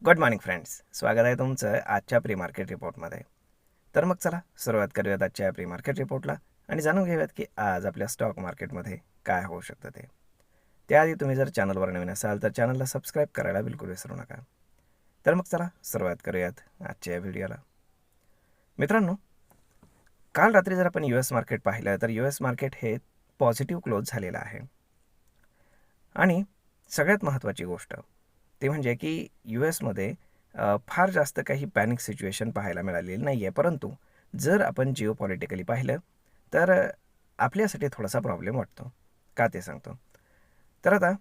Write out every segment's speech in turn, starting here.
Good morning friends, स्वागत आहे तुमचं आजच्या प्री मार्केट रिपोर्टमध्ये. तर मग चला सुरुवात करूयात आजच्या प्री मार्केट रिपोर्टला आणि जाणून घेऊयात की आज आपल्या स्टॉक मार्केटमध्ये काय होऊ शकतं ते. त्याआधी तुम्ही जर चॅनलवर नवीन असाल तर चॅनलला सबस्क्राईब करायला बिलकुल विसरू नका. तर मग चला सुरुवात करूयात आजच्या व्हिडिओला. मित्रांनो, काल रात्री जर आपण US मार्केट पाहिलं तर US मार्केट हे पॉझिटिव्ह क्लोज झालेलं आहे. आणि सगळ्यात महत्त्वाची गोष्ट ते म्हणजे की US मध्ये फार जास्त काही पॅनिक सिच्युएशन पाहायला मिळालेली नाही आहे. परंतु जर आपण जिओपॉलिटिकली पाहिलं तर आपल्यासाठी थोडासा प्रॉब्लेम वाटतो. का ते सांगतो. तर आता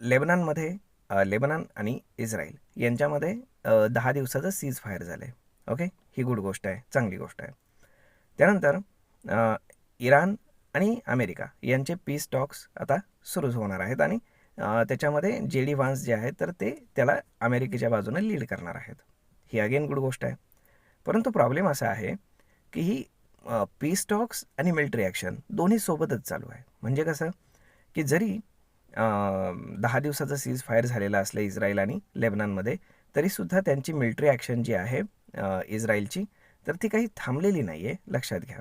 लेबनन आणि इस्रायल यांच्यामध्ये 10 दिवसाचं सीज फायर झालं आहे. ओके, ही गुड गोष्ट आहे, चांगली गोष्ट आहे. त्यानंतर इराण आणि अमेरिका यांचे पीस टॉक्स आता सुरू होणार आहेत आणि त्याच्यामध्ये JD व्हान्स जे आहेत तर ते त्याला अमेरिकेच्या बाजूने लीड करणार आहेत. ही अगेन गुड गोष्ट आहे. परंतु प्रॉब्लेम असा आहे की ही पीस टॉक्स आणि मिलिटरी ॲक्शन दोन्ही सोबतच चालू आहे. म्हणजे कसं की जरी 10 दिवसाचं सीज फायर झालेलं असलं इस्रायल आणि लेबननमध्ये, तरीसुद्धा त्यांची मिलिटरी ॲक्शन जी आहे इस्रायलची, तर ती काही थांबलेली नाही आहे, लक्षात घ्या.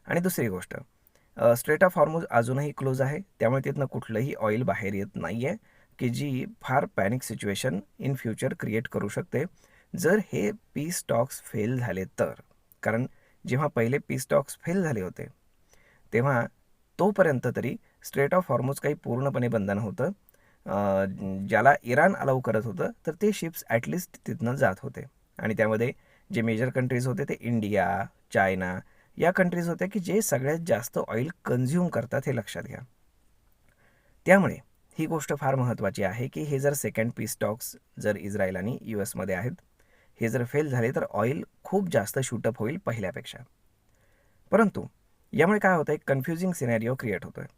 आणि दुसरी गोष्ट, स्ट्रेट ऑफ हॉर्मुझ अजूनही क्लोज आहे. त्यामुळे तिथनं कुठलंही ऑइल बाहेर येत नाही आहे की जी फार panic situation in future create करू शकते जर हे पीस टॉक्स फेल झाले तर. कारण जेव्हा पहिले पीस टॉक्स फेल झाले होते तेव्हा तोपर्यंत तरी स्ट्रेट ऑफ हॉर्मुझ काही पूर्णपणे बंद नव्हतं. ज्याला इराण अलाउ करत होतं तर ते शिप्स ॲटलिस्ट तिथनं जात होते. आणि त्यामध्ये जे मेजर कंट्रीज होते ते इंडिया, चायना या कंट्रीज होत्या की जे सगळ्यात जास्त ऑइल कन्झ्युम करतात, हे लक्षात घ्या. त्यामुळे ही गोष्ट फार महत्त्वाची आहे की हे जर सेकंड पीस टॉक्स जर इस्रायल आणि US मध्ये आहेत, हे जर फेल झाले तर ऑइल खूप जास्त शूटअप होईल पहिल्यापेक्षा. परंतु यामुळे काय होतं, एक कन्फ्युजिंग सिनॅरिओ क्रिएट होतो आहे.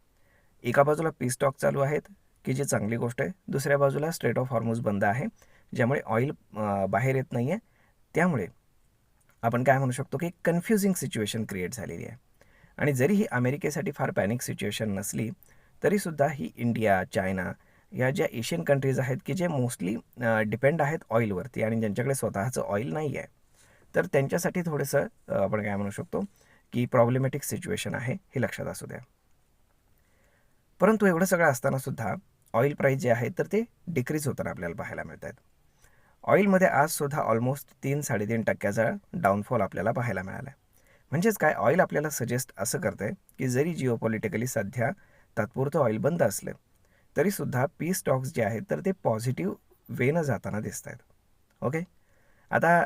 एका बाजूला पीस टॉक चालू आहेत की जी चांगली गोष्ट आहे, दुसऱ्या बाजूला स्ट्रेट ऑफ हॉर्मुझ बंद आहे ज्यामुळे ऑइल बाहेर येत नाही आहे. त्यामुळे आपण काय म्हणू शकतो की कन्फ्युजिंग सिच्युएशन क्रिएट झालेली आहे. आणि जरी ही अमेरिकेसाठी फार पॅनिक सिच्युएशन नसली तरीसुद्धा ही इंडिया, चायना या ज्या एशियन कंट्रीज आहेत की जे मोस्टली डिपेंड आहेत ऑइलवरती आणि ज्यांच्याकडे स्वतःचं ऑइल नाही आहे, तर त्यांच्यासाठी थोडंसं आपण काय म्हणू शकतो की प्रॉब्लेमॅटिक सिच्युएशन आहे, हे लक्षात असू द्या. परंतु एवढं सगळं असतानासुद्धा ऑइल प्राईस जे आहे तर ते डिक्रीज होताना आपल्याला पाहायला मिळत आहेत. ऑइलमध्ये आजसुद्धा ऑलमोस्ट 3-3.5% डाऊनफॉल आपल्याला पाहायला मिळाला आहे. म्हणजेच काय, ऑइल आपल्याला सजेस्ट असं करतं आहे की जरी जिओपॉलिटिकली सध्या तात्पुरतं ऑइल बंद असलं तरीसुद्धा पीस टॉक्स जे आहेत तर ते पॉझिटिव्ह वेनं जाताना दिसत आहेत. ओके, आता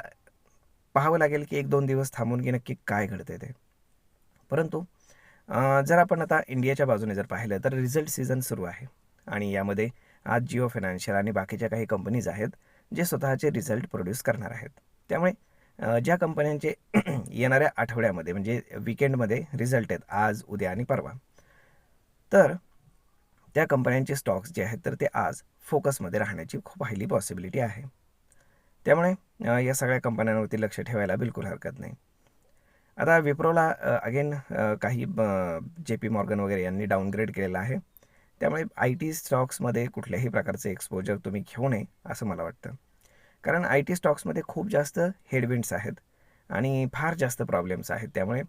पाहावं लागेल की 1-2 दिवस थांबून की नक्की काय घडते ते. परंतु जर आपण आता इंडियाच्या बाजूने जर पाहिलं तर रिझल्ट सीझन सुरू आहे आणि यामध्ये आज जिओ फायनान्शियल आणि बाकीच्या काही कंपनीज आहेत जे स्वतःचे रिझल्ट प्रोड्यूस करणार आहेत. त्यामुळे ज्या कंपन्यांचे येणाऱ्या आठवड्यामध्ये म्हणजे वीकेंडमध्ये रिझल्ट आहेत आज, उद्या आणि परवा, तर त्या कंपन्यांचे स्टॉक्स जे आहेत तर ते आज फोकसमध्ये राहण्याची खूप हायली पॉसिबिलिटी आहे. त्यामुळे या सगळ्या कंपन्यांवरती लक्ष ठेवायला बिलकुल हरकत नाही. आता विप्रोला अगेन काही JP मॉर्गन वगैरे यांनी डाऊनग्रेड केलेलं आहे. त्यामुळे IT स्टॉक्समध्ये कुठल्याही प्रकारचे एक्सपोजर तुम्ही घेऊ नये असं मला वाटतं. कारण IT स्टॉक्समध्ये खूप जास्त हेडविंड्स आहेत आणि फार जास्त प्रॉब्लेम्स आहेत. त्यामुळे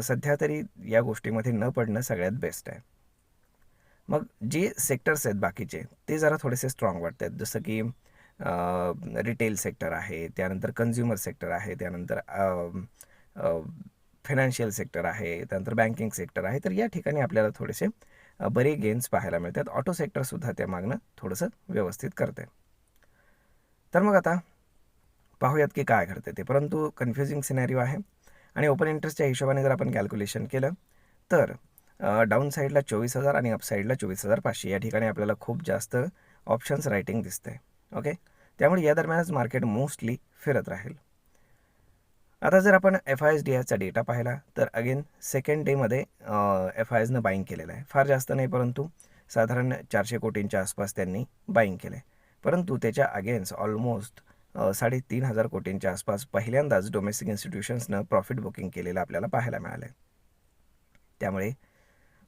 सध्या तरी या गोष्टीमध्ये न पडणं सगळ्यात बेस्ट आहे. मग जे सेक्टर्स आहेत बाकीचे ते जरा थोडेसे स्ट्रॉंग वाटत आहेत, जसं की रिटेल सेक्टर आहे, त्यानंतर कन्झ्युमर सेक्टर आहे, त्यानंतर फायनान्शियल सेक्टर आहे, त्यानंतर बँकिंग सेक्टर आहे. तर या ठिकाणी आपल्याला थोडेसे बरे गेन्स पाहायला मिळतात. ऑटो सेक्टरसुद्धा त्या मागणं थोडंसं व्यवस्थित करते. तर मग आता पाहूयात की काय घडते ते. परंतु कन्फ्युजिंग सिनॅरिओ आहे आणि ओपन इंटरेस्टच्या हिशोबाने जर आपण कॅल्क्युलेशन केलं तर डाऊन साईडला 24,000 आणि अप साईडला 24,500 या ठिकाणी आपल्याला खूप जास्त ऑप्शन्स रायटिंग दिसते. ओके, त्यामुळे या दरम्यानच मार्केट मोस्टली फिरत राहील. आता जर आपण FISDIचा डेटा पाहिला तर अगेन सेकंड डेमध्ये FISनं बाईंग केलेलं आहे. फार जास्त नाही, परंतु साधारण 400 कोटींच्या आसपास त्यांनी बाईंग केलं आहे. परंतु त्याच्या अगेन्स्ट ऑलमोस्ट 3,500 कोटींच्या आसपास पहिल्यांदाच डोमेस्टिक इन्स्टिट्यूशन्सनं प्रॉफिट बुकिंग केलेलं आपल्याला पाहायला मिळालं आहे. त्यामुळे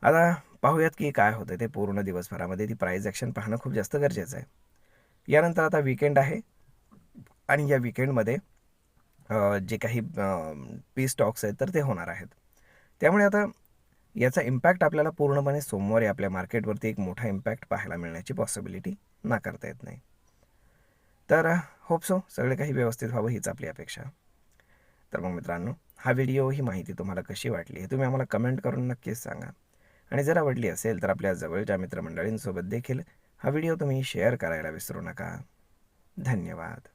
आता पाहूयात की काय होतं ते. पूर्ण दिवसभरामध्ये ती प्राईज ॲक्शन पाहणं खूप जास्त गरजेचं आहे. यानंतर आता वीकेंड आहे आणि या वीकेंडमध्ये जे काही पी स्टॉक्स आहेत तर ते होणार आहेत. त्यामुळे आता याचा इम्पॅक्ट आपल्याला पूर्णपणे सोमवारी आपल्या मार्केटवरती एक मोठा इम्पॅक्ट पाहायला मिळण्याची पॉसिबिलिटी नाकारता येत नाही. तर होप सो सगळे काही व्यवस्थित व्हावं हीच आपली अपेक्षा. तर मग मित्रांनो, हा व्हिडिओ ही माहिती तुम्हाला कशी वाटली हे तुम्ही आम्हाला कमेंट करून नक्कीच सांगा. आणि जर आवडली असेल तर आपल्या जवळच्या मित्रमंडळींसोबत देखील हा व्हिडिओ तुम्ही शेअर करायला विसरू नका. धन्यवाद.